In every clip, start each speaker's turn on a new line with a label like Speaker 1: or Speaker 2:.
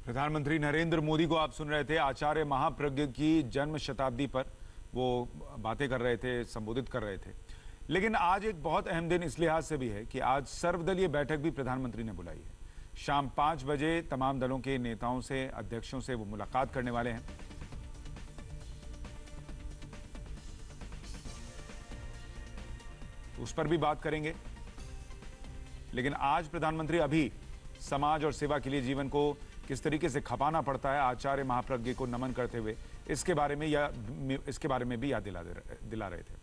Speaker 1: प्रधानमंत्री नरेंद्र मोदी को आप सुन रहे थे। आचार्य महाप्रज्ञ की जन्म शताब्दी पर वो बातें कर रहे थे, संबोधित कर रहे थे। लेकिन आज एक बहुत अहम दिन इस लिहाज से भी है कि आज सर्वदलीय बैठक भी प्रधानमंत्री ने बुलाई है। शाम 5 बजे तमाम दलों के नेताओं से, अध्यक्षों से वो मुलाकात करने वाले हैं। उस पर भी बात करेंगे। लेकिन आज प्रधानमंत्री अभी समाज और सेवा के लिए जीवन को किस तरीके से खपाना पड़ता है, आचार्य महाप्रज्ञ को नमन करते हुए इसके बारे में भी याद दिला रहे थे।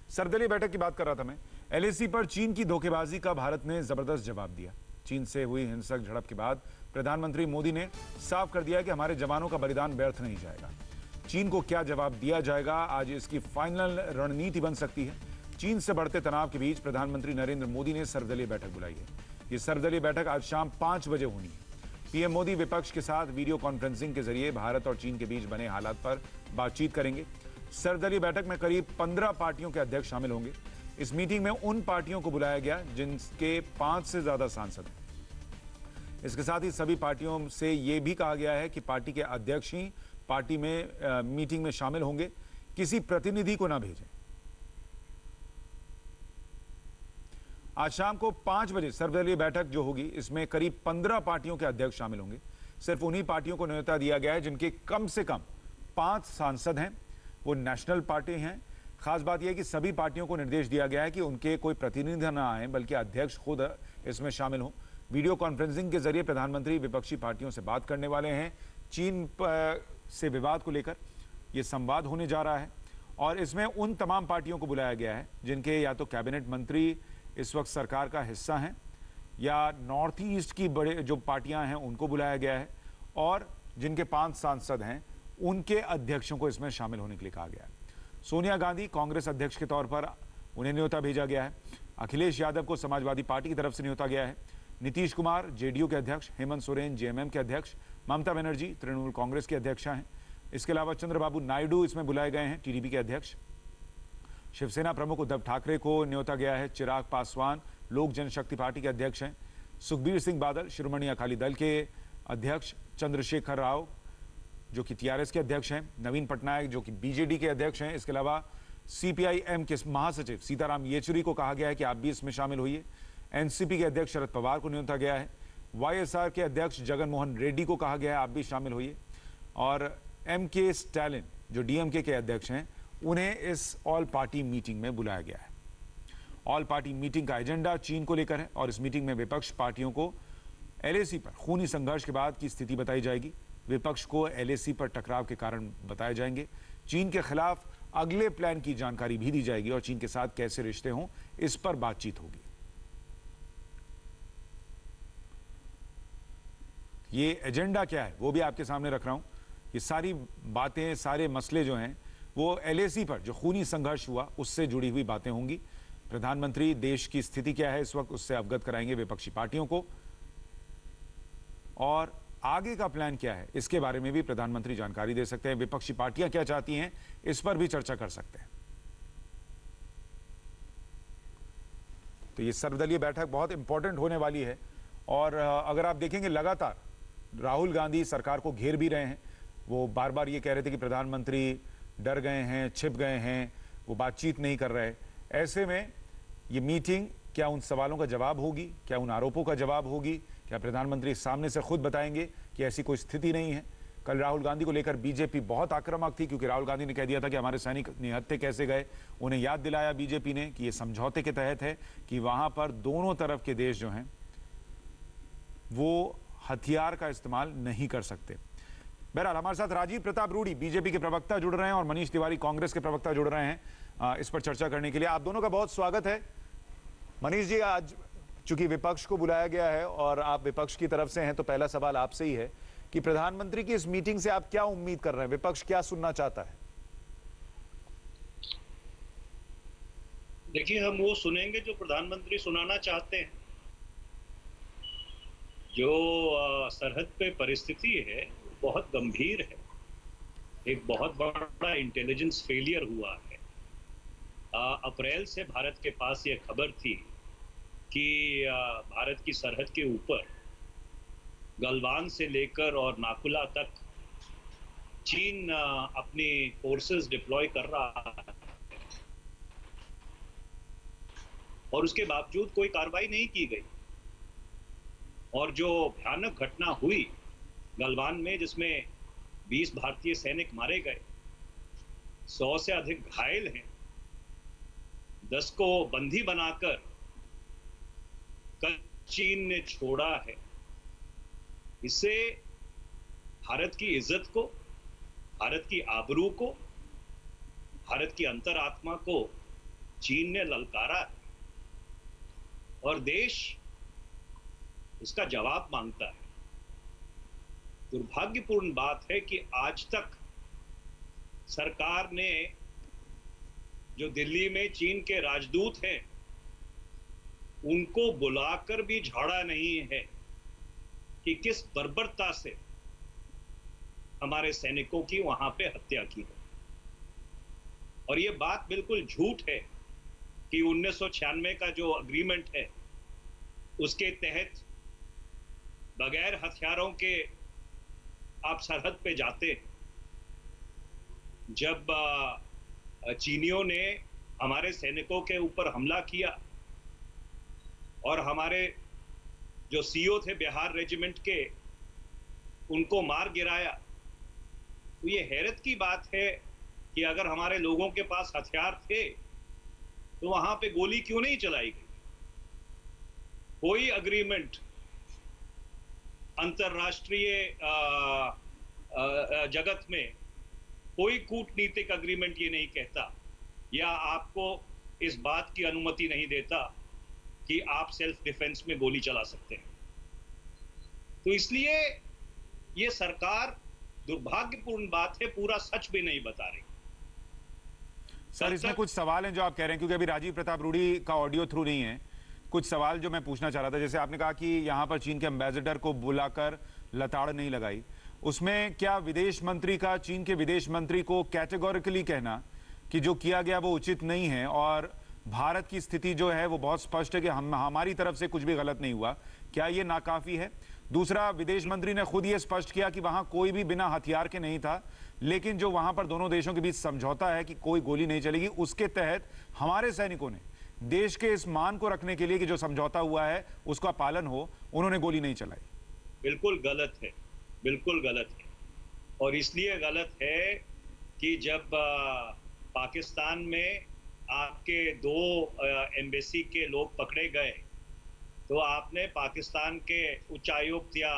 Speaker 1: सर्वदलीय बैठक की बात कर रहा था मैं। एलएसी पर चीन की धोखेबाजी का भारत ने जबरदस्त जवाब दिया। चीन से हुई हिंसक झड़प के बाद प्रधानमंत्री मोदी ने साफ कर दिया कि हमारे जवानों का बलिदान व्यर्थ नहीं जाएगा। चीन को क्या जवाब दिया जाएगा, आज इसकी फाइनल रणनीति बन सकती है। चीन से बढ़ते तनाव के बीच प्रधानमंत्री नरेंद्र मोदी ने सर्वदलीय बैठक बुलाई है। ये सर्वदलीय बैठक आज शाम 5 बजे होनी है। पीएम मोदी विपक्ष के साथ वीडियो कॉन्फ्रेंसिंग के जरिए भारत और चीन के बीच बने हालात पर बातचीत करेंगे। सर्वदलीय बैठक में करीब 15 पार्टियों के अध्यक्ष शामिल होंगे। इस मीटिंग में उन पार्टियों को बुलाया गया जिनके 5 से ज्यादा सांसद हैं। इसके साथ ही सभी पार्टियों से यह भी कहा गया है कि पार्टी के अध्यक्ष ही पार्टी में मीटिंग में शामिल होंगे, किसी प्रतिनिधि को ना भेजें। आज शाम को 5 बजे सर्वदलीय बैठक जो होगी, इसमें करीब 15 पार्टियों के अध्यक्ष शामिल होंगे। सिर्फ उन्हीं पार्टियों को न्योता दिया गया है जिनके कम से कम 5 सांसद हैं, वो नेशनल पार्टी हैं। खास बात यह है कि सभी पार्टियों को निर्देश दिया गया है कि उनके कोई प्रतिनिधि ना आए, बल्कि अध्यक्ष खुद इसमें शामिल हो। वीडियो कॉन्फ्रेंसिंग के जरिए प्रधानमंत्री विपक्षी पार्टियों से बात करने वाले हैं। चीन से विवाद को लेकर यह संवाद होने जा रहा है और इसमें उन तमाम पार्टियों को बुलाया गया है जिनके या तो कैबिनेट मंत्री इस वक्त सरकार का हिस्सा हैं, या नॉर्थ ईस्ट की बड़े जो पार्टियां हैं उनको बुलाया गया है, और जिनके 5 सांसद हैं उनके अध्यक्षों को इसमें शामिल होने के लिए कहा गया है। सोनिया गांधी कांग्रेस अध्यक्ष के तौर पर उन्हें न्योता भेजा गया है। अखिलेश यादव को समाजवादी पार्टी की तरफ से न्योता गया है। नीतीश कुमार जेडीयू के अध्यक्ष, हेमंत सोरेन जेएमएम के अध्यक्ष, ममता बनर्जी तृणमूल कांग्रेस के अध्यक्षा हैं। इसके अलावा चंद्रबाबू नायडू इसमें बुलाए गए हैं, टीडीपी के अध्यक्ष। शिवसेना प्रमुख उद्धव ठाकरे को न्योता गया है। चिराग पासवान लोक जनशक्ति पार्टी के अध्यक्ष हैं। सुखबीर सिंह बादल श्रोमणी अकाली दल के अध्यक्ष, चंद्रशेखर राव जो कि टीआरएस के अध्यक्ष हैं, नवीन पटनायक जो कि बीजेडी के अध्यक्ष हैं। इसके अलावा सीपीआईएम के महासचिव सीताराम येचुरी को कहा गया है कि आप भी इसमें शामिल होइए। एनसीपी के अध्यक्ष शरद पवार को न्योता गया है। वाईएसआर के अध्यक्ष जगन मोहन रेड्डी को कहा गया है आप भी शामिल होइए। और एमके स्टालिन जो डीएमके के अध्यक्ष हैं, उन्हें इस ऑल पार्टी मीटिंग में बुलाया गया है। ऑल पार्टी मीटिंग का एजेंडा चीन को लेकर है और इस मीटिंग में विपक्ष पार्टियों को एलएसी पर खूनी संघर्ष के बाद की स्थिति बताई जाएगी। विपक्ष को एलएसी पर टकराव के कारण बताए जाएंगे। चीन के खिलाफ अगले प्लान की जानकारी भी दी जाएगी और चीन के साथ कैसे रिश्ते हों, इस पर बातचीत होगी। ये एजेंडा क्या है वो भी आपके सामने रख रहा हूं। ये सारी बातें, सारे मसले जो हैं वो एलएसी पर जो खूनी संघर्ष हुआ उससे जुड़ी हुई बातें होंगी। प्रधानमंत्री देश की स्थिति क्या है इस वक्त उससे अवगत कराएंगे विपक्षी पार्टियों को, और आगे का प्लान क्या है इसके बारे में भी प्रधानमंत्री जानकारी दे सकते हैं। विपक्षी पार्टियां क्या चाहती हैं इस पर भी चर्चा कर सकते हैं। तो ये सर्वदलीय बैठक बहुत इंपॉर्टेंट होने वाली है। और अगर आप देखेंगे लगातार राहुल गांधी सरकार को घेर भी रहे हैं। वो बार बार ये कह रहे थे कि प्रधानमंत्री डर गए हैं, छिप गए हैं, वो बातचीत नहीं कर रहे। ऐसे में ये मीटिंग क्या उन सवालों का जवाब होगी, क्या उन आरोपों का जवाब होगी, क्या प्रधानमंत्री सामने से खुद बताएंगे कि ऐसी कोई स्थिति नहीं है। कल राहुल गांधी को लेकर बीजेपी बहुत आक्रामक थी क्योंकि राहुल गांधी ने कह दिया था कि हमारे सैनिक निहत्थे कैसे गए। उन्हें याद दिलाया बीजेपी ने कि ये समझौते के तहत है कि वहां पर दोनों तरफ के देश जो हैं वो हथियार का इस्तेमाल नहीं कर सकते। बहरहाल हमारे साथ राजीव प्रताप रूडी बीजेपी के प्रवक्ता जुड़ रहे हैं और मनीष तिवारी कांग्रेस के प्रवक्ता जुड़ रहे हैं इस पर चर्चा करने के लिए। आप दोनों का बहुत स्वागत है। मनीष जी, आज चूंकि विपक्ष को बुलाया गया है और आप विपक्ष की तरफ से हैं, तो पहला सवाल आपसे ही है कि प्रधानमंत्री की इस मीटिंग से आप क्या उम्मीद कर रहे हैं, विपक्ष क्या सुनना चाहता है?
Speaker 2: देखिए, हम वो सुनेंगे जो प्रधानमंत्री सुनाना चाहते हैं। जो सरहद पे परिस्थिति है बहुत गंभीर है। एक बहुत बड़ा इंटेलिजेंस फेलियर हुआ है। अप्रैल से भारत के पास ये खबर थी कि भारत की सरहद के ऊपर गलवान से लेकर और नाकुला तक चीन अपनी फोर्सेस डिप्लॉय कर रहा है और उसके बावजूद कोई कार्रवाई नहीं की गई। और जो भयानक घटना हुई गलवान में, जिसमें 20 भारतीय सैनिक मारे गए, 100 से अधिक घायल हैं, 10 को बंदी बनाकर कल चीन ने छोड़ा है, इससे भारत की इज्जत को, भारत की आबरू को, भारत की अंतरात्मा को चीन ने ललकारा है और देश इसका जवाब मांगता है। दुर्भाग्यपूर्ण बात है कि आज तक सरकार ने, जो दिल्ली में चीन के राजदूत हैं, उनको बुलाकर भी झाड़ा नहीं है कि किस बर्बरता से हमारे सैनिकों की वहां पे हत्या की है। और ये बात बिल्कुल झूठ है कि 1996 का जो अग्रीमेंट है उसके तहत बगैर हथियारों के आप सरहद पे जाते। जब चीनियों ने हमारे सैनिकों के ऊपर हमला किया और हमारे जो सीओ थे बिहार रेजिमेंट के, उनको मार गिराया, तो ये हैरत की बात है कि अगर हमारे लोगों के पास हथियार थे तो वहां पे गोली क्यों नहीं चलाई गई। कोई अग्रीमेंट, अंतरराष्ट्रीय जगत में कोई कूटनीतिक अग्रीमेंट ये नहीं कहता या आपको इस बात की अनुमति नहीं देता कि आप सेल्फ डिफेंस में गोली चला सकते हैं। तो इसलिए ये सरकार, दुर्भाग्यपूर्ण बात है, पूरा सच भी नहीं बता रही।
Speaker 1: सर, इसमें कुछ सवाल हैं जो आप कह रहे हैं, क्योंकि अभी राजीव प्रताप रूडी का ऑडियो थ्रू नहीं है। कुछ सवाल जो मैं पूछना चाह रहा था, जैसे आपने कहा कि यहां पर चीन के एम्बेसडर को बुलाकर लताड़ नहीं लगाई, उसमें क्या विदेश मंत्री का चीन के विदेश मंत्री को कैटेगोरिकली कहना कि जो किया गया वो उचित नहीं है और भारत की स्थिति जो है वो बहुत स्पष्ट है कि हमारी तरफ से कुछ भी गलत नहीं हुआ, क्या ये नाकाफी है? दूसरा, विदेश मंत्री ने खुद ये स्पष्ट किया कि वहां कोई भी बिना हथियार के नहीं था, लेकिन जो वहां पर दोनों देशों के बीच समझौता है कि कोई गोली नहीं चलेगी, उसके तहत हमारे सैनिकों ने देश के इस मान को रखने के लिए कि जो समझौता हुआ है उसका पालन हो, उन्होंने गोली नहीं चलाई।
Speaker 2: बिल्कुल गलत है, बिल्कुल गलत है। और इसलिए गलत है कि जब पाकिस्तान में आपके 2 एम्बेसी के लोग पकड़े गए तो आपने पाकिस्तान के उच्चायुक्त या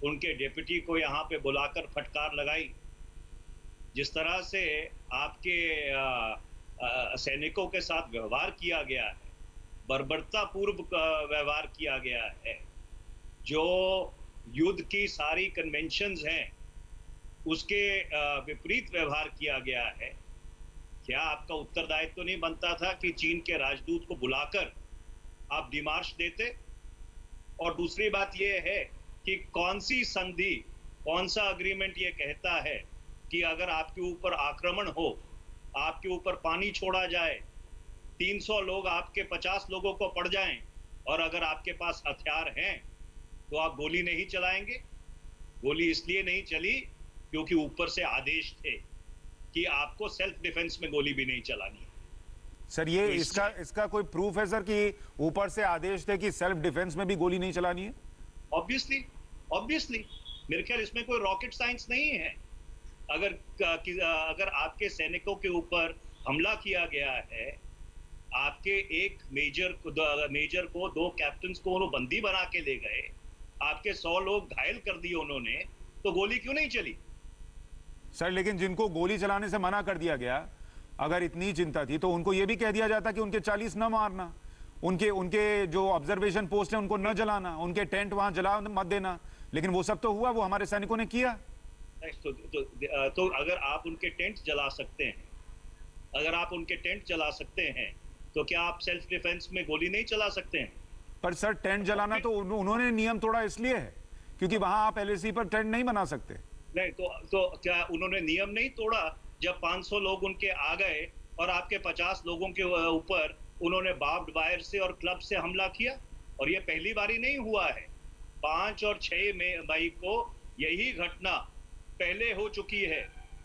Speaker 2: उनके डिप्टी को यहाँ पे बुलाकर फटकार लगाई। जिस तरह से आपके सैनिकों के साथ व्यवहार किया गया है, बर्बरता पूर्व व्यवहार किया गया है, जो युद्ध की सारी कन्वेंशंस हैं उसके विपरीत व्यवहार किया गया है, क्या आपका उत्तरदायित्व तो नहीं बनता था कि चीन के राजदूत को बुलाकर आप डिमार्श देते? और दूसरी बात यह है कि कौन सी संधि, कौन सा अग्रीमेंट ये कहता है कि अगर आपके ऊपर आक्रमण हो, आपके ऊपर पानी छोड़ा जाए, 300 लोग आपके 50 लोगों को पड़ जाएं और अगर आपके पास हथियार हैं तो आप गोली नहीं चलाएंगे? गोली इसलिए नहीं चली क्योंकि ऊपर से आदेश थे कि आपको सेल्फ डिफेंस में गोली भी नहीं चलानी है।
Speaker 1: सर, ये
Speaker 2: तो
Speaker 1: इसका कोई प्रूफ है सर कि ऊपर से आदेश थे कि सेल्फ डिफेंस में भी गोली नहीं चलानी है?
Speaker 2: ऑब्वियसली मेरे ख्याल इसमें कोई रॉकेट साइंस नहीं है। अगर आपके सैनिकों के ऊपर हमला किया गया है, आपके एक मेजर को 2 कैप्टन को उन्होंने बंदी बना के ले गए, आपके 100 लोग घायल कर दिए उन्होंने, तो गोली क्यों नहीं चली?
Speaker 1: सर, लेकिन जिनको गोली चलाने से मना कर दिया गया, अगर इतनी चिंता थी तो उनको यह भी कह दिया जाता कि उनके 40 न मारना, उनके जो ऑब्जर्वेशन पोस्ट है उनको न जलाना, उनके टेंट वहां जला मत देना, लेकिन वो सब तो हुआ, वो हमारे सैनिकों ने किया।
Speaker 2: तो अगर आप उनके टेंट जला सकते हैं, अगर आप उनके टेंट जला सकते हैं तो क्या आप सेल्फ डिफेंस में गोली नहीं चला सकते हैं?
Speaker 1: पर सर, टेंट जलाना तो उन्होंने नियम तोड़ा इसलिए है क्योंकि वहां आप एलएसी पर टेंट नहीं बना सकते।
Speaker 2: नहीं तो क्या उन्होंने नियम नहीं तोड़ा जब 500 लोग उनके आ गए और आपके 50 लोगों के ऊपर उन्होंने बार्ब्ड वायर से और क्लब से हमला किया? और ये पहली बारी नहीं हुआ है। 5 और 6 मई को यही घटना पहले हो चुकी है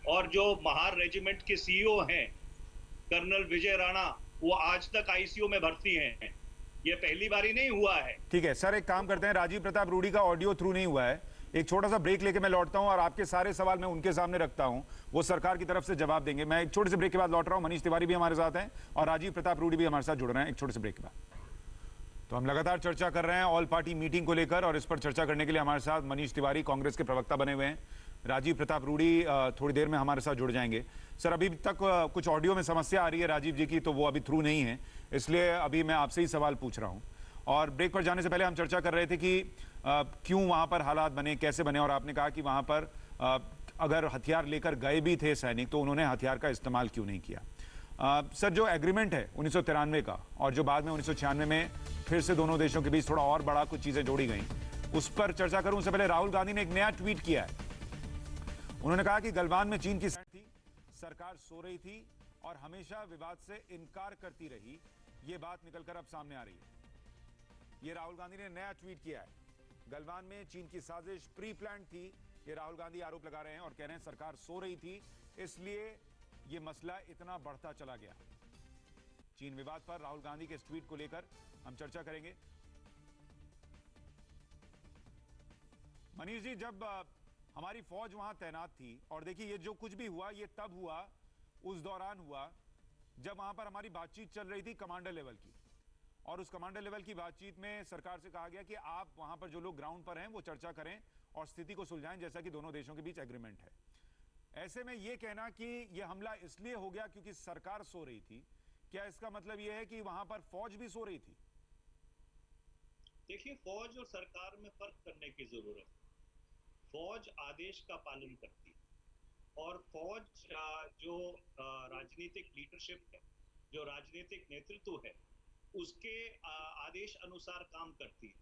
Speaker 2: और जो महार रेजिमेंट के सीईओ हैं कर्नल विजय राणा, वो आज तक आईसीयू में भर्ती हैं। ये पहली बारी नहीं हुआ है।
Speaker 1: ठीक है सर, एक काम करते हैं, राजीव प्रताप रूडी का ऑडियो थ्रू नहीं हुआ है, एक छोटा सा ब्रेक लेके मैं लौटता हूं और आपके सारे सवाल मैं उनके सामने रखता हूं, वो सरकार की तरफ से जवाब देंगे। मैं एक छोटे से ब्रेक के बाद लौट रहा हूं। मनीष तिवारी भी हमारे साथ हैं और राजीव प्रताप रूडी भी हमारे साथ जुड़ रहे हैं एक छोटे से ब्रेक के बाद। तो हम लगातार चर्चा कर रहे हैं ऑल पार्टी मीटिंग को लेकर और इस पर चर्चा करने के लिए हमारे साथ मनीष तिवारी कांग्रेस के प्रवक्ता बने हुए हैं, राजीव प्रताप रूडी थोड़ी देर में हमारे साथ जुड़ जाएंगे। सर अभी तक कुछ ऑडियो में समस्या आ रही है राजीव जी की, तो वो अभी थ्रू नहीं है, इसलिए अभी मैं आपसे ही सवाल पूछ रहा हूं। और ब्रेक पर जाने से पहले हम चर्चा कर रहे थे कि क्यों वहां पर हालात बने, कैसे बने, और आपने कहा कि वहां पर अगर हथियार लेकर गए भी थे सैनिक तो उन्होंने हथियार का इस्तेमाल क्यों नहीं किया। सर जो एग्रीमेंट है 1993 का और जो बाद में 1996 में फिर से दोनों देशों के बीच थोड़ा और बड़ा कुछ चीजें जोड़ी गई, उस पर चर्चा करूं उससे पहले राहुल गांधी ने एक नया ट्वीट किया है। उन्होंने कहा कि गलवान में चीन की थी, सरकार सो रही थी और हमेशा विवाद से इनकार करती रही, ये बात निकलकर अब सामने आ रही है। ये राहुल गांधी ने नया ट्वीट किया है। गलवान में चीन की साजिश प्री प्लान थी, ये राहुल गांधी आरोप लगा रहे हैं और कह रहे हैं सरकार सो रही थी, इसलिए ये मसला इतना बढ़ता चला गया। चीन विवाद पर राहुल गांधी के इस ट्वीट को लेकर हम चर्चा करेंगे। मनीष जी, जब हमारी फौज वहां तैनात थी और देखिए ये जो कुछ भी हुआ ये तब हुआ, उस दौरान हुआ जब वहां पर हमारी बातचीत चल रही थी कमांडर लेवल की, और उस कमांडर लेवल की बातचीत में सरकार से कहा गया कि आप वहां पर जो लोग ग्राउंड पर हैं वो चर्चा करें और स्थिति को सुलझाएं, जैसा कि दोनों देशों के बीच एग्रीमेंट है। ऐसे में यह कहना कि यह हमला इसलिए हो गया क्योंकि सरकार सो रही थी, क्या इसका मतलब यह है कि वहां पर फौज भी सो रही थी?
Speaker 2: देखिए, फौज और सरकार में फर्क करने की जरूरत है। फौज आदेश का पालन करती है और फौज जो राजनीतिक लीडरशिप है, जो राजनीतिक नेतृत्व है, उसके आदेश अनुसार काम करती है।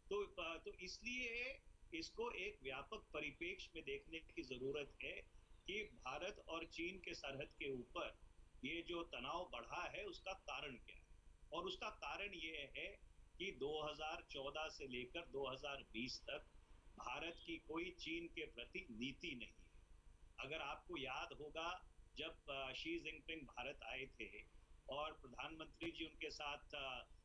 Speaker 2: तो इसलिए इसको एक व्यापक परिप्रेक्ष्य में देखने की जरूरत है कि भारत और चीन के सरहद के ऊपर ये जो तनाव बढ़ा है उसका कारण क्या है। और उसका कारण ये है कि 2014 से लेकर 2020 तक भारत की कोई चीन के प्रति नीति नहीं है। अगर आपको याद होगा, जब शी जिनपिंग भारत आए थे और प्रधानमंत्री जी उनके साथ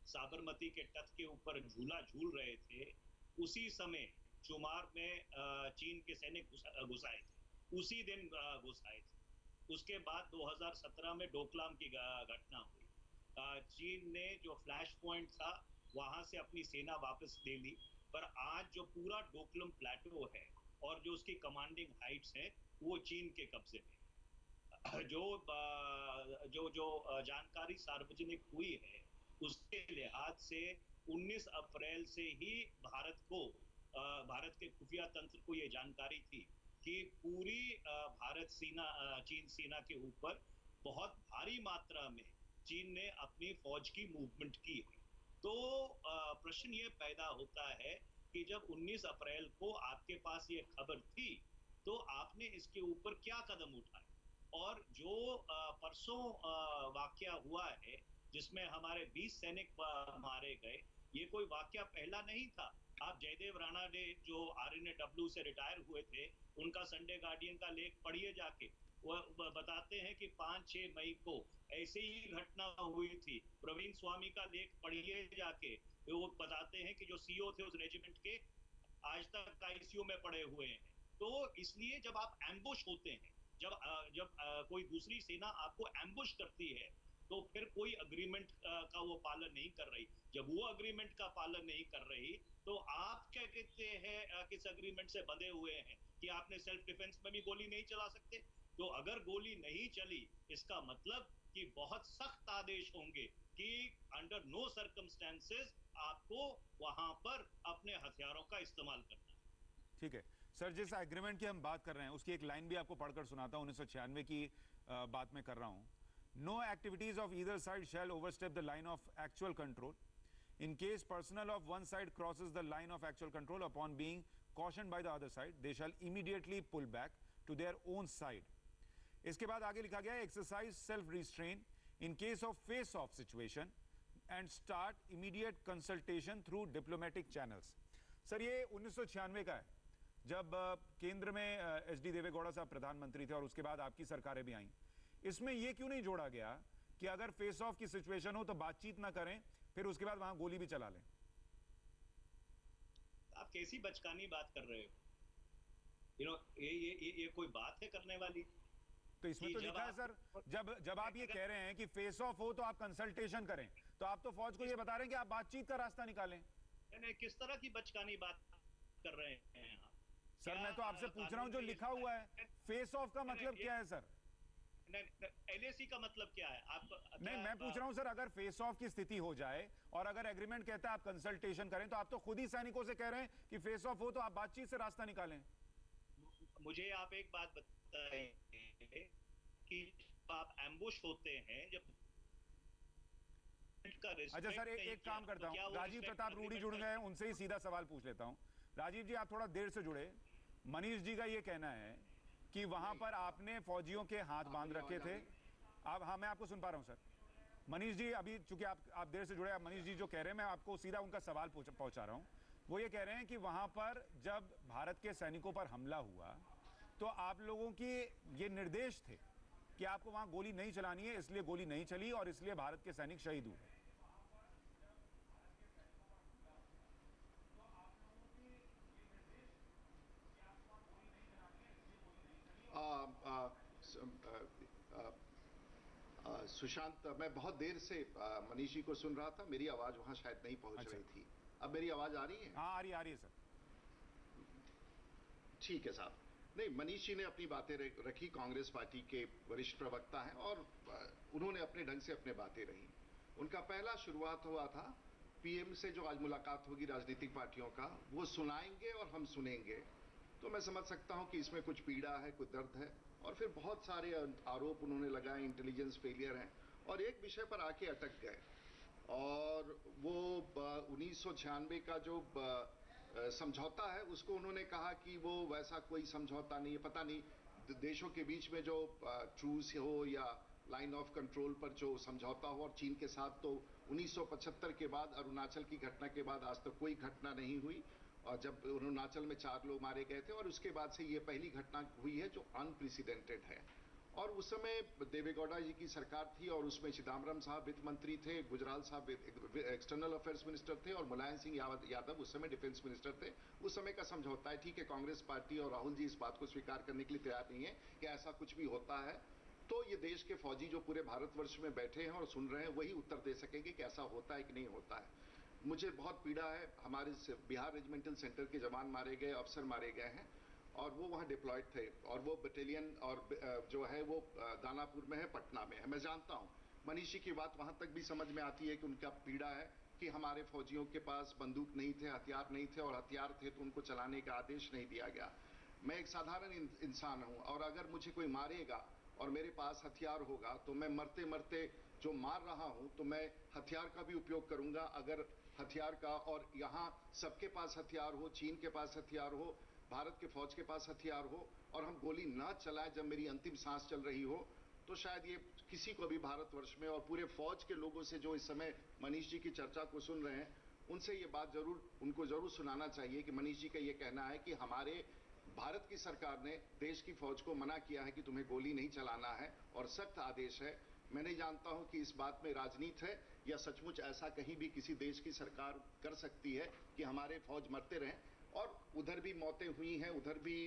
Speaker 2: साबरमती के तट के ऊपर झूला झूल रहे थे, उसी समय चुमार में चीन के सैनिक घुस आए थे, उसी दिन घुस आए थे। उसके बाद 2017 में डोकलाम की घटना हुई। चीन ने जो फ्लैश पॉइंट था वहां से अपनी सेना वापस ले ली, पर आज जो पूरा डोकलम प्लेटो है और जो उसकी कमांडिंग हाइट्स हैं वो चीन के कब्जे में। जो जो जो जानकारी सार्वजनिक हुई है उसके लिहाज से 19 अप्रैल से ही भारत के खुफिया तंत्र को ये जानकारी थी कि पूरी भारत सेना चीन सेना के ऊपर बहुत भारी मात्रा में चीन ने अपनी फौज की मूवमेंट की है। तो प्रश्न ये पैदा होता है कि जब 19 अप्रैल को आपके पास ये खबर थी तो आपने इसके ऊपर क्या कदम उठाए। और जो परसों वाकया हुआ है जिसमें हमारे 20 सैनिक मारे गए, ये कोई वाकया पहला नहीं था। आप जयदेव राणा ने जो RNAW से रिटायर हुए थे, उनका संडे गार्डियन का लेख पढ़िए जाके, वो बताते हैं कि 5-6 मई को ऐसे ही घटना हुई थी। प्रवीण स्वामी का लेख पढ़िए जाके, वो बताते हैं कि जो सीईओ थे उस रेजिमेंट के आज तक आईसीयू में पड़े हुए हैं। तो इसलिए जब आप एम्बुश होते हैं, जब कोई दूसरी सेना आपको एम्बुश करती है तो फिर कोई अग्रीमेंट का वो पालन नहीं कर रही। जब वो अग्रीमेंट का पालन नहीं कर रही तो आप क्या कहते हैं किस अग्रीमेंट से बंधे हुए हैं कि आपने सेल्फ डिफेंस में भी गोली नहीं चला सकते। तो अगर गोली नहीं चली इसका मतलब कि बहुत सख्त आदेश होंगे कि अंडर नो सर्कमस्टेंसेस आपको वहां पर अपने हथियारों का इस्तेमाल करना है।
Speaker 1: ठीक है सर, जिस एग्रीमेंट की हम बात कर रहे हैं उसकी एक लाइन भी आपको पढ़कर सुनाता हूं। 1996 की बात में कर रहा हूं। No activities of either side shall overstep the line of actual control in case personnel of one side crosses the line of actual control upon being cautioned by the other side they shall immediately pull back to their own side. इसके बाद आगे लिखा गया है exercise self restrain in case of face of situation and start immediate consultation through diplomatic channels. Sir ये 1996 का है, जब केंद्र में एच.डी. देवेगौड़ा साहब प्रधानमंत्री थे और उसके बाद आपकी सरकारें भी आई। इसमें यह क्यों नहीं जोड़ा गया कि अगर फेस ऑफ की सिचुएशन हो तो बातचीत ना करें, फिर उसके बाद वहां गोली भी चला लें?
Speaker 2: आप कैसी बचकानी बात कर रहे हो? ये कोई बात है करने वाली?
Speaker 1: तो इसमें तो लिखा है सर, जब आप ये कह रहे हैं कि फेस ऑफ हो तो आप कंसल्टेशन करें, तो आप तो फौज को ये बता रहे हैं कि आप बातचीत का रास्ता निकालें।
Speaker 2: नहीं, किस तरह की बचकानी बात कर रहे हैं आप?
Speaker 1: सर मैं तो आपसे पूछ रहा हूं जो लिखा हुआ है, फेस ऑफ का मतलब क्या है सर?
Speaker 2: एलएसी का मतलब क्या है? आप
Speaker 1: नहीं, मैं पूछ रहा हूं सर, अगर फेस ऑफ की स्थिति हो जाए और अगर एग्रीमेंट कहता है आप कंसल्टेशन करें, तो आप तो खुद ही सैनिकों से कह रहे हैं कि फेस ऑफ हो तो आप बातचीत से रास्ता निकालें।
Speaker 2: मुझे आप एक बात बताएं कि आप एम्बुश होते हैं जब
Speaker 1: अच्छा सर, एक काम करता हूं, राजीव प्रताप रूडी जुड़ गए हैं, उनसे ही सीधा सवाल पूछ लेता हूं। राजीव जी, आप थोड़ा देर से जुड़े। मनीष जी का ये कहना है कि वहां पर आपने फौजियों के हाथ बांध रखे थे। आप, हाँ मैं आपको सुन पा रहा हूं सर। मनीष जी, अभी चूंकि आप देर से जुड़े, मनीष जी जो कह रहे हैं, मैं आपको सीधा उनका सवाल पहुंचा रहा हूं। वो ये कह रहे हैं कि वहां पर जब भारत के सैनिकों पर हमला हुआ तो आप लोगों की ये निर्देश थे कि आपको वहां गोली नहीं चलानी है, इसलिए गोली नहीं चली और इसलिए भारत के सैनिक शहीद हुए।
Speaker 3: सुशांत, मैं बहुत देर से मनीष जी को सुन रहा था, मेरी आवाज वहां शायद नहीं पहुंच
Speaker 1: अच्छा।
Speaker 3: रही थी। अब मेरी आवाज आ रही है?
Speaker 1: हाँ आ रही है सर।
Speaker 3: ठीक है साहब। नहीं, मनीष जी ने अपनी बातें रखी, कांग्रेस पार्टी के वरिष्ठ प्रवक्ता हैं और उन्होंने अपने ढंग से अपने बातें रही। उनका पहला शुरुआत हुआ था पीएम से, जो आज मुलाकात होगी राजनीतिक पार्टियों का, वो सुनाएंगे और हम सुनेंगे। तो मैं समझ सकता हूं कि इसमें कुछ पीड़ा है, कुछ दर्द है, और फिर बहुत सारे आरोप उन्होंने लगाए, इंटेलिजेंस फेलियर हैं, और एक विषय पर आके अटक गए। और वो 1996 का जो समझौता है, उसको उन्होंने कहा कि वो वैसा कोई समझौता नहीं है। पता नहीं देशों के बीच में जो ट्रूस हो या लाइन ऑफ कंट्रोल पर जो समझौता हो, और चीन के साथ तो 1975 के बाद, अरुणाचल की घटना के बाद आज तक कोई घटना नहीं हुई, और जब अरुणाचल में 4 लोग मारे गए थे, और उसके बाद से ये पहली घटना हुई है जो अनप्रेसिडेंटेड है। और उस समय देवेगौड़ा जी की सरकार थी और उसमें चिदम्बरम साहब वित्त मंत्री थे, गुजराल साहब एक्सटर्नल अफेयर्स मिनिस्टर थे, और मुलायम सिंह यादव उस समय डिफेंस मिनिस्टर थे। उस समय का समझौता है, ठीक है। कांग्रेस पार्टी और राहुल जी इस बात को स्वीकार करने के लिए तैयार नहीं है कि ऐसा कुछ भी होता है। तो ये देश के फौजी जो पूरे भारतवर्ष में बैठे हैं और सुन रहे हैं, वही उत्तर दे सकेंगे कि ऐसा होता है कि नहीं होता है। मुझे बहुत पीड़ा है, हमारे बिहार रेजिमेंटल सेंटर के जवान मारे गए, अफसर मारे गए हैं, और वो वहाँ डिप्लॉयड थे, और वो बटालियन और जो है वो दानापुर में है, पटना में है। मैं जानता हूँ मनीष जी की बात वहाँ तक भी समझ में आती है कि उनका पीड़ा है कि हमारे फौजियों के पास बंदूक नहीं थे, हथियार नहीं थे, और हथियार थे तो उनको चलाने का आदेश नहीं दिया गया। मैं एक साधारण इंसान हूँ, और अगर मुझे कोई मारेगा और मेरे पास हथियार होगा तो मैं मरते मरते जो मार रहा हूं, तो मैं हथियार का भी उपयोग करूंगा। अगर हथियार का, और यहां सबके पास हथियार हो, चीन के पास हथियार हो, भारत के फौज के पास हथियार हो, और हम गोली ना चलाएं जब मेरी अंतिम सांस चल रही हो, तो शायद ये किसी को भी भारतवर्ष में, और पूरे फौज के लोगों से जो इस समय मनीष जी की चर्चा को सुन रहे हैं, उनसे ये बात उनको जरूर सुनाना चाहिए कि मनीष जी का ये कहना है कि हमारे भारत की सरकार ने देश की फौज को मना किया है कि तुम्हें गोली नहीं चलाना है, और सख्त आदेश है। मैं नहीं जानता हूं कि इस बात में राजनीति है या सचमुच ऐसा कहीं भी किसी देश की सरकार कर सकती है कि हमारे फौज मरते रहें। और उधर भी मौतें हुई हैं, उधर भी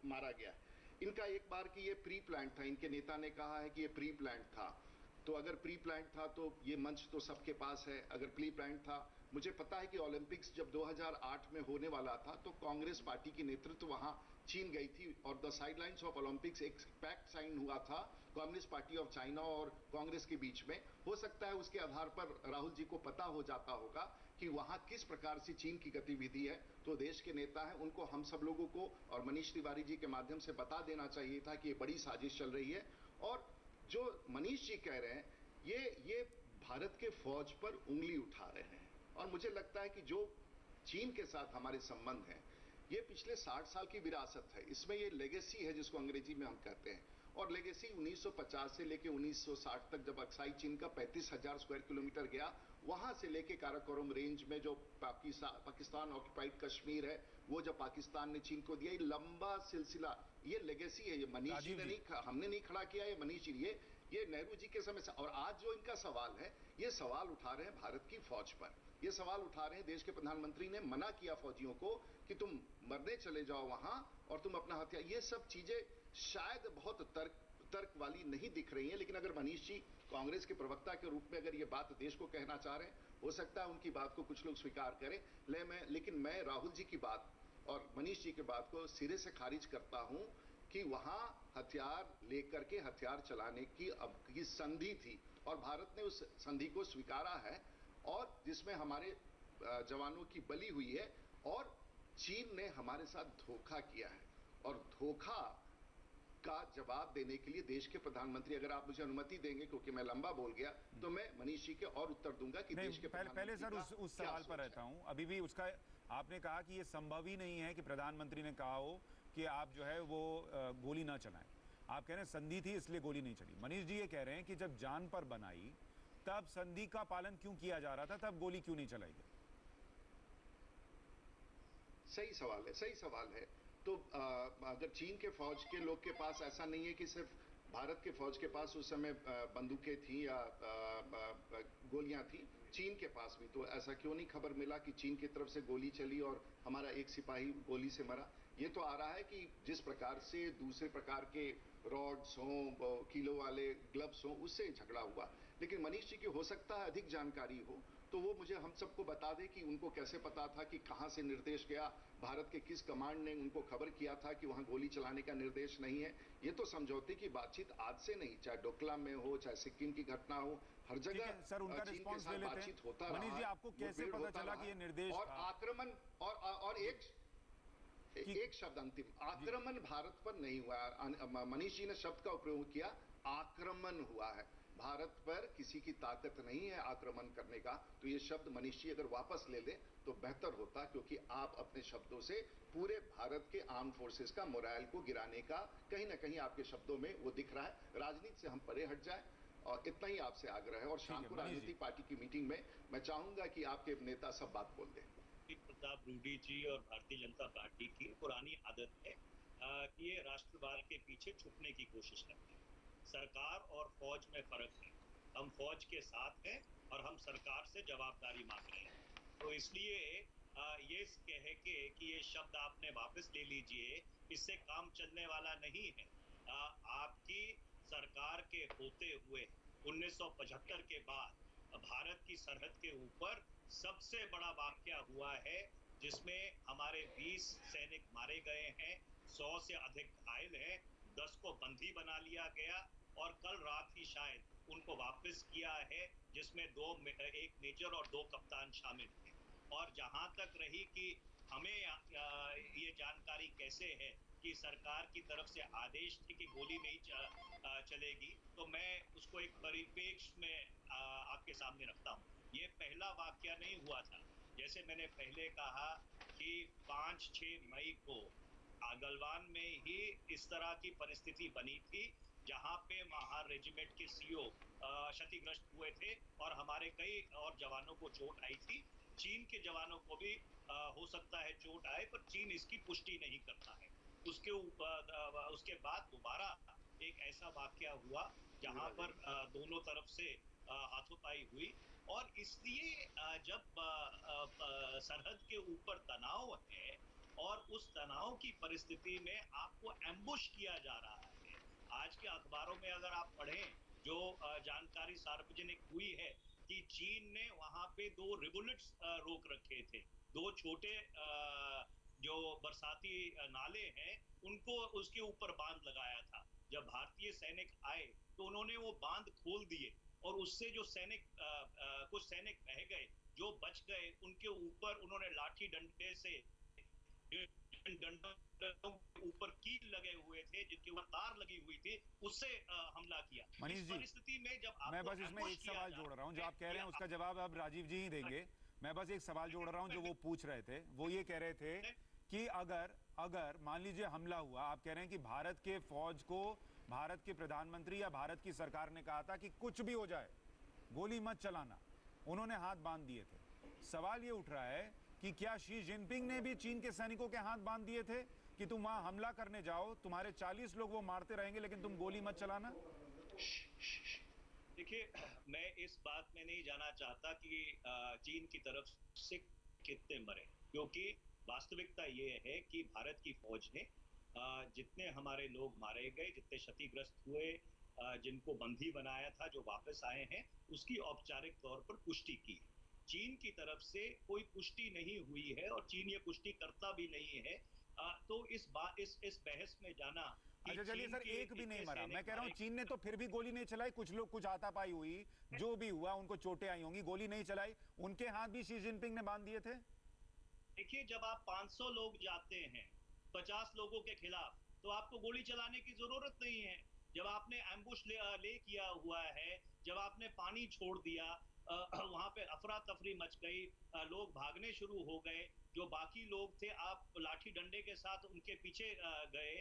Speaker 3: मारा गया। इनका एक बार कि ये प्री प्लान था, इनके नेता ने कहा है कि ये प्री प्लान था। तो अगर प्री प्लान था तो ये मंच तो सबके पास है। अगर प्री प्लान था, मुझे पता है कि ओलंपिक्स जब 2008 में होने वाला था तो कांग्रेस पार्टी की नेतृत्व वहां चीन गई थी, और द साइडलाइंस ऑफ ओलंपिक्स एक पैक्ट साइन हुआ था कम्युनिस्ट पार्टी ऑफ चाइना और कांग्रेस के बीच में। हो सकता है उसके आधार पर राहुल जी को पता हो जाता होगा कि वहां किस प्रकार से चीन की गतिविधि है। तो देश के नेता हैं, उनको हम सब लोगों को और मनीष तिवारी जी के माध्यम से बता देना चाहिए था कि ये बड़ी साजिश चल रही है। और जो मनीष जी कह रहे हैं, ये भारत के फौज पर उंगली उठा रहे हैं। और मुझे लगता है कि जो चीन के साथ हमारे संबंध हैं, ये पिछले 60 साल की विरासत है। इसमें ये लेगेसी है जिसको अंग्रेजी में हम कहते हैं। और लेगेसी 1950 से लेकर 1960 तक, जब अक्साई चीन का 35,000 स्क्वायर किलोमीटर गया, वहां से लेके काराकोरम रेंज में जो पाकिस्तान ऑक्युपाइड कश्मीर है, वो जब पाकिस्तान ने चीन को दिया, ये लंबा सिलसिला, ये लेगेसी है। ये मनीष जी ने नहीं, हमने नहीं खड़ा किया, ये मनीष जी, ये नेहरू जी के समय से। और आज जो इनका सवाल है, ये सवाल उठा रहे हैं भारत की फौज पर, ये सवाल उठा रहे हैं। देश के प्रधानमंत्री ने मना किया फौजियों को कि तुम मरने चले जाओ वहां और तुम अपना हथियार, ये सब चीजें शायद बहुत तर्क वाली नहीं दिख रही हैं, लेकिन अगर मनीष जी कांग्रेस के प्रवक्ता के रूप में अगर ये बात देश को कहना चाह रहे हैं, हो सकता है उनकी बात को कुछ लोग स्वीकार करें। लेकिन मैं राहुल जी की बात और मनीष जी की बात को सिरे से खारिज करता हूं कि वहां हथियार लेकर के हथियार चलाने की संधि थी और भारत ने उस संधि को स्वीकारा है, और जिसमें हमारे जवानों की बलि हुई है, और चीन ने हमारे साथ धोखा किया है। और धोखा का जवाब देने के लिए देश के प्रधानमंत्री, अगर आप मुझे अनुमति देंगे क्योंकि मैं लंबा बोल गया, तो मैं मनीष जी के और उत्तर दूंगा कि देश के
Speaker 1: पहले सर उस सवाल पर रहता हूं। अभी भी उसका आपने कहा कि ये संभव ही नहीं है कि प्रधानमंत्री ने कहा हो कि आप जो है वो गोली ना चलाएं। आप कह रहे हैं संधि थी इसलिए गोली नहीं चली। मनीष जी ये कह रहे हैं कि जब जान पर बनाई तब संधि का पालन क्यों किया जा रहा था, तब गोली क्यों नहीं चलाई गई?
Speaker 3: सही सवाल है, सही सवाल है। तो अगर चीन के फौज के लोग के पास ऐसा नहीं है कि सिर्फ भारत के फौज के पास उस समय बंदूकें थी या गोलियां थी, चीन के पास भी तो ऐसा क्यों नहीं खबर मिला कि चीन की तरफ से गोली चली और हमारा एक सिपाही गोली से मरा? ये तो आ रहा है कि जिस प्रकार से दूसरे प्रकार के रॉड्स हों, किलो वाले ग्लव्स हों, उससे झगड़ा हुआ। लेकिन मनीष जी की हो सकता है अधिक जानकारी हो, तो वो मुझे हम सबको बता दे कि उनको कैसे पता था कि कहां से निर्देश गया, भारत के किस कमांड ने उनको खबर किया था कि वहां गोली चलाने का निर्देश नहीं है। ये तो समझौते की बातचीत आज से नहीं, चाहे डोकलाम में हो, चाहे सिक्किम की घटना हो, हर जगह
Speaker 1: सर उनका रिस्पॉन्स ले लेते
Speaker 3: बातचीत होता
Speaker 1: हैं। मनीष जी
Speaker 3: रहा,
Speaker 1: आपको कैसे पता चला कि ये निर्देश
Speaker 3: और
Speaker 1: था?
Speaker 3: आक्रमण और एक शब्द अंतिम, आक्रमण भारत पर नहीं हुआ। मनीष जी ने शब्द का उपयोग किया, आक्रमण हुआ है। भारत पर किसी की ताकत नहीं है आक्रमण करने का। तो ये शब्द मनीष जी अगर वापस ले ले तो बेहतर होता, क्योंकि आप अपने शब्दों से पूरे भारत के आर्म फोर्सेस का मोराल को गिराने का कहीं ना कहीं आपके शब्दों में वो दिख रहा है। राजनीति से हम परे हट जाए, और इतना ही आपसे आग्रह है। और शाम को राजनीतिक पार्टी की मीटिंग में मैं चाहूंगा कि आपके नेता सब बात बोल दें।
Speaker 2: प्रताप रूडी जी और भारतीय जनता पार्टी की पुरानी आदत है कि ये राष्ट्रवाद के पीछे छुपने की कोशिश करते हैं। सरकार और फौज में फर्क है। हम फौज के साथ हैं और हम सरकार से जवाबदारी मांग रहे हैं। तो इसलिए ये कह के कि ये शब्द आपने वापस ले लीजिए, इससे काम चलने वाला नहीं है। आपकी सरकार के होते हुए 1975 के बाद भारत की सरहद के ऊपर सबसे बड़ा वाकया हुआ है, जिसमें हमारे 20 सैनिक मारे गए हैं, 100 से अधिक घायल हैं, 10 को बंदी बना लिया गया, और कल रात ही शायद उनको वापस किया है, जिसमें एक मेजर और 2 कप्तान शामिल हैं। और जहां तक रही कि हमें ये जानकारी कैसे है कि सरकार की तरफ से आदेश थी कि गोली नहीं चलेगी, तो मैं उसको एक परिप्रेक्ष्य में आपके सामने रखता हूँ। ये पहला वाकया नहीं हुआ था। जैसे मैंने पहले कहा कि 5-6 मई को गलवान में ही इस तरह की परिस्थिति बनी थी, जहां पे महार रेजिमेंट के सीओ क्षतिग्रस्त हुए थे और हमारे कई और जवानों को चोट आई थी। चीन के जवानों को भी हो सकता है चोट आए, पर चीन इसकी पुष्टि नहीं करता है। उसके बाद दोबारा एक ऐसा वाकया हुआ जहां पर दोनों तरफ से हाथोपाई हुई, और इसलिए जब सरहद के ऊपर तनाव है और उस तनाव की परिस्थिति में आपको एम्बुश किया जा रहा है। आज के अखबारों में अगर आप पढ़ें, जो जानकारी सार्वजनिक हुई है कि चीन ने वहां पे 2 रिवुलेट्स रोक रखे थे, 2 छोटे जो बरसाती नाले हैं, उनको उसके ऊपर बांध लगाया था। जब भारतीय सैनिक आए तो उन्होंने वो बांध खोल दिए, और उससे जो कुछ सैनिक बह गए, जो बच गए, उनके ऊपर उन्होंने लाठी डंडे से, डंडों के ऊपर कील लगे हुए थे, जिनके ऊपर तार लगी हुई थी, उससे हमला किया।
Speaker 1: मनीष जी,
Speaker 2: परिस्थिति में जब
Speaker 1: मैं बस इसमें एक सवाल जोड़ रहा हूं, जो आप कह रहे हैं उसका जवाब अब राजीव जी ही देंगे। मैं बस एक सवाल जोड़ रहा हूं जो वो पूछ रहे थे। वो ये कह रहे थे कि अगर मान लीजिए हमला हुआ, आप कह रहे हैं कि भारत के फौज को भारत के प्रधानमंत्री या भारत की सरकार ने कहा था कि कुछ भी हो जाए गोली मत चलाना, उन्होंने हाथ बांध दिए थे। सवाल ये उठ रहा है कि क्या शी जिनपिंग ने भी चीन के सैनिकों के हाथ बांध दिए थे कि तुम वहां हमला करने जाओ, तुम्हारे 40 लोग वो मारते रहेंगे लेकिन तुम गोली मत चलाना?
Speaker 2: देखिए, मैं इस बात में नहीं जाना चाहता कि चीन की तरफ से कितने मरे, क्योंकि वास्तविकता ये है कि भारत की फौज ने जितने हमारे लोग मारे गए, जितने क्षतिग्रस्त हुए, जिनको बंदी बनाया था, जो वापस आए हैं, उसकी औपचारिक तौर पर पुष्टि की। चीन की तरफ से कोई पुष्टि नहीं हुई है और चीन ये पुष्टि करता भी नहीं है। तो इस बहस में जाना कि
Speaker 1: अच्छा चलिए
Speaker 2: चीन
Speaker 1: सर,
Speaker 2: के
Speaker 1: एक भी नहीं
Speaker 2: कितने
Speaker 1: मरा,
Speaker 2: सैनिक
Speaker 1: मैं कह रहा हूं
Speaker 2: मारे
Speaker 1: चीन ने तो फिर भी गोली नहीं चलाई। कुछ लोग, कुछ हाथापाई हुई, जो भी हुआ, उनको चोटें आई होंगी, गोली नहीं चलाई। उनके हाथ भी शी जिनपिंग ने बांध दिए थे।
Speaker 2: देखिए, जब आप 500 लोग जाते हैं 50 लोगों के खिलाफ, तो आपको गोली चलाने की जरूरत नहीं है। जब आपने एम्बुश ले किया हुआ है, जब आपने पानी छोड़ दिया, वहां पे अफरा तफरी मच गई, लोग भागने शुरू हो गए, जो बाकी लोग थे आप लाठी डंडे के साथ उनके पीछे गए।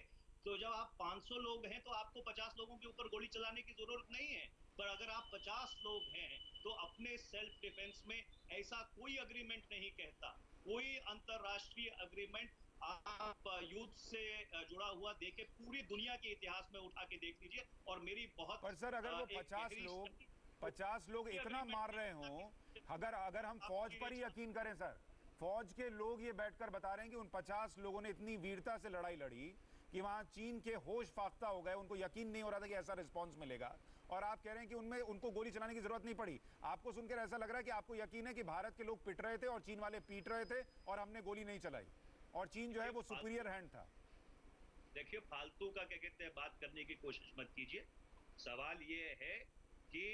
Speaker 2: तो जब आप 500 लोग हैं तो आपको 50 लोगों के ऊपर गोली चलाने की जरूरत नहीं है। पर अगर आप 50 लोग हैं तो अपने सेल्फ डिफेंस में ऐसा कोई अग्रीमेंट नहीं कहता, कोई अंतरराष्ट्रीय अग्रीमेंट आप युद्ध से जुड़ा हुआ देखे पूरी दुनिया के इतिहास में उठा के देख लीजिए। और मेरी बहुत
Speaker 1: पर सर अगर वो
Speaker 2: एक
Speaker 1: 50
Speaker 2: गहरी
Speaker 1: लोग
Speaker 2: समझ-
Speaker 1: 50 लोग
Speaker 2: कोई
Speaker 1: इतना
Speaker 2: agreement
Speaker 1: मार
Speaker 2: नहीं
Speaker 1: रहे
Speaker 2: कहता
Speaker 1: हों,
Speaker 2: कि
Speaker 1: अगर अगर हम फौज पर ही
Speaker 2: आपकी
Speaker 1: यकीन करें सर, फौज के लोग ये बैठकर बता रहे हैं कि उन 50 लोगों ने इतनी वीरता से लड़ाई लड़ी कि वहां चीन के होश फाख्ता हो गए, उनको यकीन नहीं हो रहा था कि ऐसा रिस्पॉन्स मिलेगा, और आप कह रहे हैं कि उनमें उनको गोली चलाने की जरूरत नहीं पड़ी। आपको सुनकर ऐसा लग रहा है कि आपको यकीन है कि भारत के लोग पिट रहे थे और चीन वाले पीट रहे थे और हमने गोली नहीं चलाई, और चीन जो है वो सुपीरियर हैंड था।
Speaker 2: देखिए, फालतू का क्या कहते हैं बात करने की कोशिश मत कीजिए। सवाल ये है कि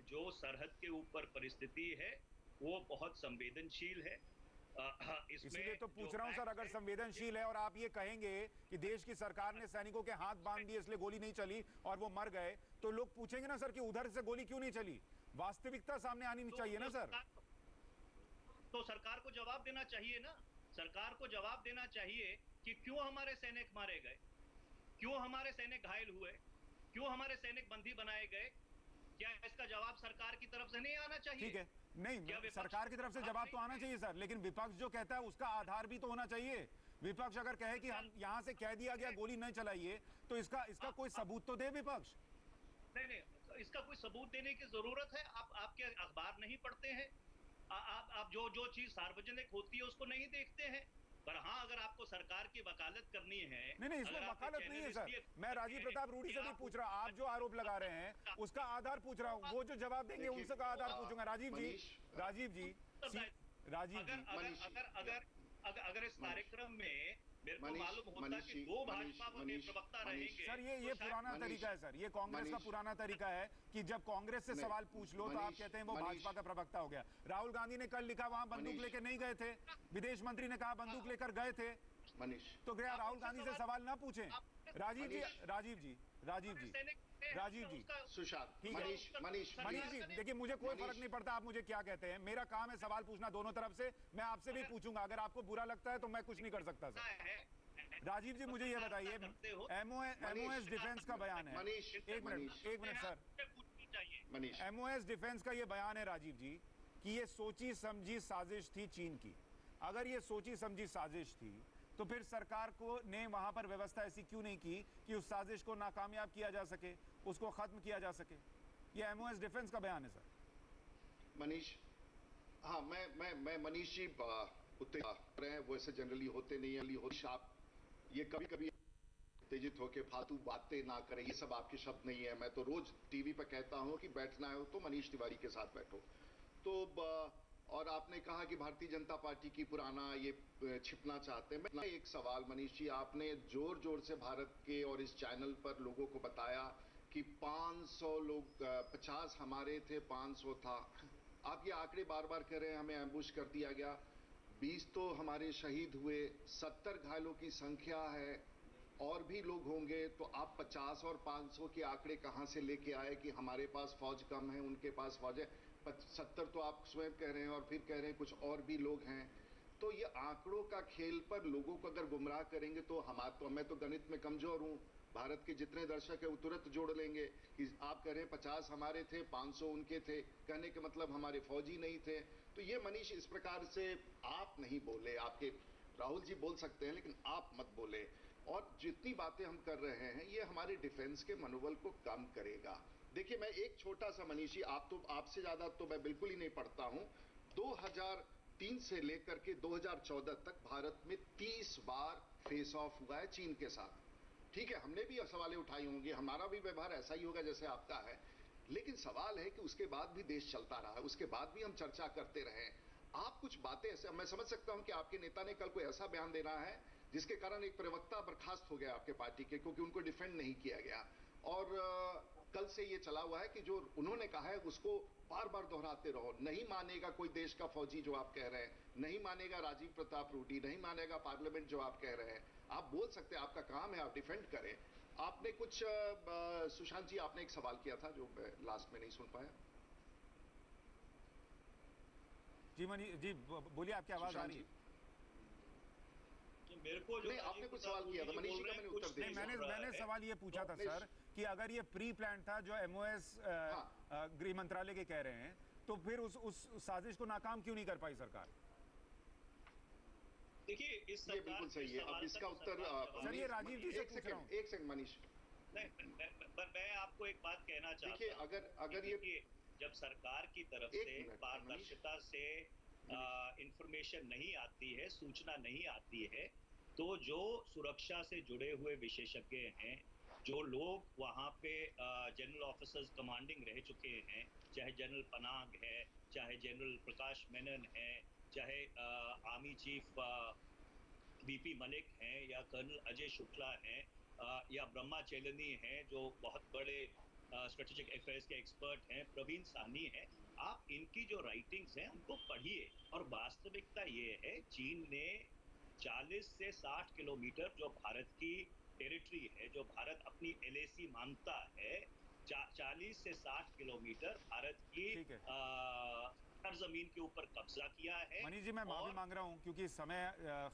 Speaker 2: जो सरहद के ऊपर परिस्थिति है वो बहुत संवेदनशील है।
Speaker 1: इसीलिए
Speaker 2: इसमें
Speaker 1: तो
Speaker 2: जो
Speaker 1: पूछ रहा हूं सर,
Speaker 2: फैक्ट
Speaker 1: अगर
Speaker 2: है,
Speaker 1: संवेदनशील है और आप ये कहेंगे कि देश की सरकार ने सैनिकों के हाथ बांध दिए इसलिए गोली नहीं चली और वो मर गए, तो लोग पूछेंगे ना सर कि उधर से गोली क्यों नहीं चली। वास्तविकता सामने आनी चाहिए ना सर।
Speaker 2: तो सरकार को जवाब देना चाहिए ना। सरकार को जवाब देना चाहिए कि क्यों हमारे सैनिक मारे गए, क्यों हमारे सैनिक घायल हुए, क्यों हमारे सैनिक बंदी बनाए गए। क्या इसका जवाब सरकार की तरफ से नहीं आना चाहिए?
Speaker 1: ठीक है, नहीं
Speaker 2: विपक्ष
Speaker 1: सरकार की तरफ से जवाब तो आना चाहिए सर, लेकिन विपक्ष जो कहता है उसका आधार भी तो होना चाहिए। विपक्ष अगर कहे कि हम यहां से कह दिया गया गोली नहीं चलाइए, तो इसका कोई सबूत तो दे विपक्ष।
Speaker 2: नहीं नहीं, तो इसका कोई सबूत देने की जरूरत है? आपके अखबार नहीं पढ़ते हैं? आप जो जो चीज सार्वजनिक होती है उसको नहीं देखते हैं? पर हाँ, अगर आपको सरकार की वकालत करनी है,
Speaker 1: नहीं इसमें
Speaker 2: अगर आपके
Speaker 1: वकालत नहीं है
Speaker 2: चैनल
Speaker 1: सर,
Speaker 2: इसलिए
Speaker 1: मैं राजीव प्रताप रूडी से भी पूछ रहा हूं, आप जो आरोप लगा रहे हैं उसका आधार पूछ रहा हूं, वो जो जवाब देंगे
Speaker 3: देखिए,
Speaker 1: उनसे का आधार पूछूंगा। राजीव जी,
Speaker 3: मनीष,
Speaker 1: राजीव जी, राजीव
Speaker 2: अगर
Speaker 1: जी,
Speaker 2: अगर
Speaker 3: मनीष जी,
Speaker 2: अगर अगर अगर अगर इस
Speaker 3: मनीष,
Speaker 2: कार्यक्रम में मेरे को
Speaker 3: मनीष,
Speaker 2: मालूम होता
Speaker 3: मनीष
Speaker 2: कि
Speaker 3: जी,
Speaker 2: दो
Speaker 3: मनीष,
Speaker 2: भाजपा के
Speaker 3: मनीष,
Speaker 2: प्रवक्ता
Speaker 3: मनीष,
Speaker 2: रहेंगे,
Speaker 1: सर ये
Speaker 2: तो शायद
Speaker 1: पुराना
Speaker 3: मनीष,
Speaker 1: तरीका है सर, ये कांग्रेस का
Speaker 3: मनीष,
Speaker 1: पुराना तरीका है कि जब कांग्रेस से
Speaker 3: नहीं,
Speaker 1: सवाल पूछ लो तो आप
Speaker 3: मनीष,
Speaker 1: कहते हैं वो
Speaker 3: मनीष,
Speaker 1: भाजपा का प्रवक्ता हो गया। राहुल गांधी ने कल लिखा वहां बंदूक
Speaker 3: मनीष,
Speaker 1: लेकर नहीं गए थे, विदेश मंत्री ने कहा बंदूक लेकर गए थे,
Speaker 3: मनीष,
Speaker 1: तो क्या
Speaker 2: आप
Speaker 1: राहुल
Speaker 2: उनसे
Speaker 1: गांधी से सवाल ना पूछें? राजीव जी,
Speaker 3: मनीष,
Speaker 1: राजीव जी, राजीव जी, राजीव जी,
Speaker 3: सुशांत,
Speaker 1: ठीक है।
Speaker 3: मनीष, मनीष,
Speaker 1: मनीष जी,
Speaker 3: प्लीज,
Speaker 1: देखिए मुझे कोई
Speaker 3: मनीष,
Speaker 1: फर्क नहीं पड़ता आप मुझे क्या कहते हैं, मेरा काम है सवाल पूछना दोनों तरफ से। मैं आपसे भी पूछूंगा, अगर आपको बुरा लगता है तो मैं कुछ नहीं कर सकता सर। राजीव जी मुझे ये बताइए, एमओएस डिफेंस का बयान है,
Speaker 3: मनीष,
Speaker 1: एक minute sir,
Speaker 3: Manish,
Speaker 1: MOS defence का ये बयान है राजीव जी कि ये सोची समझी साजिश थी चीन की। अगर ये सोची समझी साजिश थी तो फिर सरकार को ने वहां पर व्यवस्था ऐसी क्यों नहीं की कि उस साजिश को नाकामयाब किया जा सके, उसको खत्म किया जा सके। ये एमओएस डिफेंस का बयान है सर।
Speaker 3: मनीष, हाँ मैं मनीष जी उत्तेजित रहे हैं, वो ऐसे जनरली होते नहीं है। आप ये कभी कभी उत्तेजित होकर फालतू बातें ना करें, ये सब आपके शब्द नहीं है। मैं तो रोज टीवी पर कहता हूं कि बैठना है तो मनीष तिवारी के साथ बैठो। तो और आपने कहा कि भारतीय जनता पार्टी की पुराना ये छिपना चाहते हैं। मैं एक सवाल मनीष जी, आपने जोर जोर से भारत के और इस चैनल पर लोगों को बताया कि 500 लोग, 50 हमारे थे, 500 था। आप ये आंकड़े बार बार कह रहे हैं हमें एम्बुश कर दिया गया। 20 तो हमारे शहीद हुए, 70 घायलों की संख्या है, और भी लोग होंगे। तो आप 50 और 500 के आंकड़े कहां से लेके आए कि हमारे पास फौज कम है, उनके पास फौज है? 70 तो आप स्वयं कह रहे हैं और फिर कह रहे हैं कुछ और भी लोग हैं। तो ये आंकड़ों का खेल पर लोगों को अगर गुमराह करेंगे तो मैं तो गणित में कमजोर हूं। भारत के जितने दर्शक है वो तुरंत जोड़ लेंगे कि आप कह रहे हैं 50 हमारे थे, 500 उनके थे, कहने के मतलब हमारे फौजी नहीं थे। तो ये मनीष इस प्रकार से आप नहीं बोले, आपके राहुल जी बोल सकते हैं लेकिन आप मत बोले। और जितनी बातें हम कर रहे हैं ये हमारे डिफेंस के मनोबल को कम करेगा। देखिए मैं एक छोटा सा मनीषी, आपसे ज्यादा तो मैं बिल्कुल ही नहीं पढ़ता हूं। 2003 से लेकर के 2014 तक भारत में 30 बार फेस ऑफ हुआ है चीन के साथ। ठीक है, हमने भी सवालें उठाई होंगी, हमारा भी व्यवहार ऐसा ही होगा जैसे आपका है, लेकिन सवाल है कि उसके बाद भी देश चलता रहा, उसके बाद भी हम चर्चा करते रहे। आप कुछ बातें ऐसे, मैं समझ सकता हूं कि आपके नेता ने कल कोई ऐसा बयान देना है जिसके कारण एक प्रवक्ता बर्खास्त हो गया आपके पार्टी के, क्योंकि उनको डिफेंड नहीं किया गया। और कल से ये चला हुआ है कि जो उन्होंने कहा है उसको बार बार दोहराते रहो। नहीं मानेगा कोई देश का फौजी जो आप कह रहे हैं, नहीं मानेगा राजीव प्रताप रूडी, नहीं मानेगा पार्लियामेंट जो आप कह रहे हैं। आप बोल सकते हैं, आपका काम है, आप डिफेंड करें। आपने कुछ सुशांत जी, आपने एक सवाल किया था जो मैं लास्ट में नहीं सुन पाया।
Speaker 1: जी मनी जी बोलिए, आपकी आवाज आ रही है?
Speaker 2: मेरे को जो
Speaker 3: नहीं, आपने कुछ सवाल किया था मनीषी का, मैंने उत्तर दिया।
Speaker 1: मैंने सवाल ये पूछा था सर कि अगर ये प्री प्लान था जो एमओएस गृह मंत्रालय के कह रहे हैं, तो फिर उस साजिश को नाकाम क्यों नहीं कर पाई सरकार?
Speaker 2: देखिए इस
Speaker 3: ये बिल्कुल सही है। अब इसका उत्तर
Speaker 1: सर ये राजीव जी से पूछ रहा हूं।
Speaker 3: एक सेकंड मनीष,
Speaker 2: नहीं मैं आपको एक बात कहना चाहता हूं।
Speaker 3: देखिए अगर ये
Speaker 2: जब सरकार की तरफ से पारदर्शिता से इंफॉर्मेशन नहीं आती है, सूचना नहीं आती है, तो जो सुरक्षा से जुड़े हुए विशेषज्ञ हैं, जो लोग वहाँ पे जनरल ऑफिसर्स कमांडिंग रह चुके हैं, चाहे जनरल पनाग है, चाहे जनरल प्रकाश मेनन है, चाहे आर्मी चीफ बीपी मलिक हैं, या कर्नल अजय शुक्ला हैं, या ब्रह्मा चेलनी हैं जो बहुत बड़े स्ट्रेटेजिक अफेयर्स के एक्सपर्ट हैं, प्रवीण साहनी है। आप इनकी जो राइटिंग्स हैं उनको पढ़िए। और वास्तविकता ये है, चीन ने 40 से 60 किलोमीटर जो भारत की टेरिटरी है, जो भारत अपनी एलएसी मानता है, 40 से 60 किलोमीटर भारत की जमीन के ऊपर कब्जा किया है।
Speaker 1: मनीष जी मैं माफी मांग रहा हूं क्योंकि समय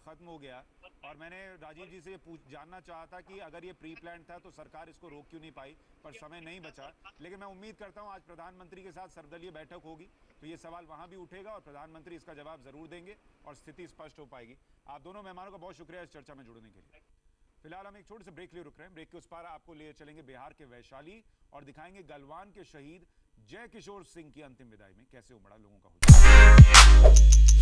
Speaker 1: खत्म हो गया, और मैंने राजीव जी से जानना चाहा था कि अगर ये प्री प्लान था तो सरकार इसको रोक क्यों नहीं पाई, पर समय नहीं बचा। लेकिन मैं उम्मीद करता हूं आज प्रधानमंत्री के साथ सर्वदलीय बैठक होगी तो ये सवाल वहां भी उठेगा और प्रधानमंत्री इसका जवाब जरूर देंगे और स्थिति स्पष्ट हो पाएगी। आप दोनों मेहमानों का बहुत शुक्रिया इस चर्चा में जुड़ने के लिए। फिलहाल हम एक छोटे से ब्रेक के लिए रुक रहे हैं। ब्रेक के उस पार आपको ले चलेंगे बिहार के वैशाली और दिखाएंगे गलवान के शहीद जय किशोर सिंह की अंतिम विदाई में कैसे उमड़ा लोगों का हुजूम।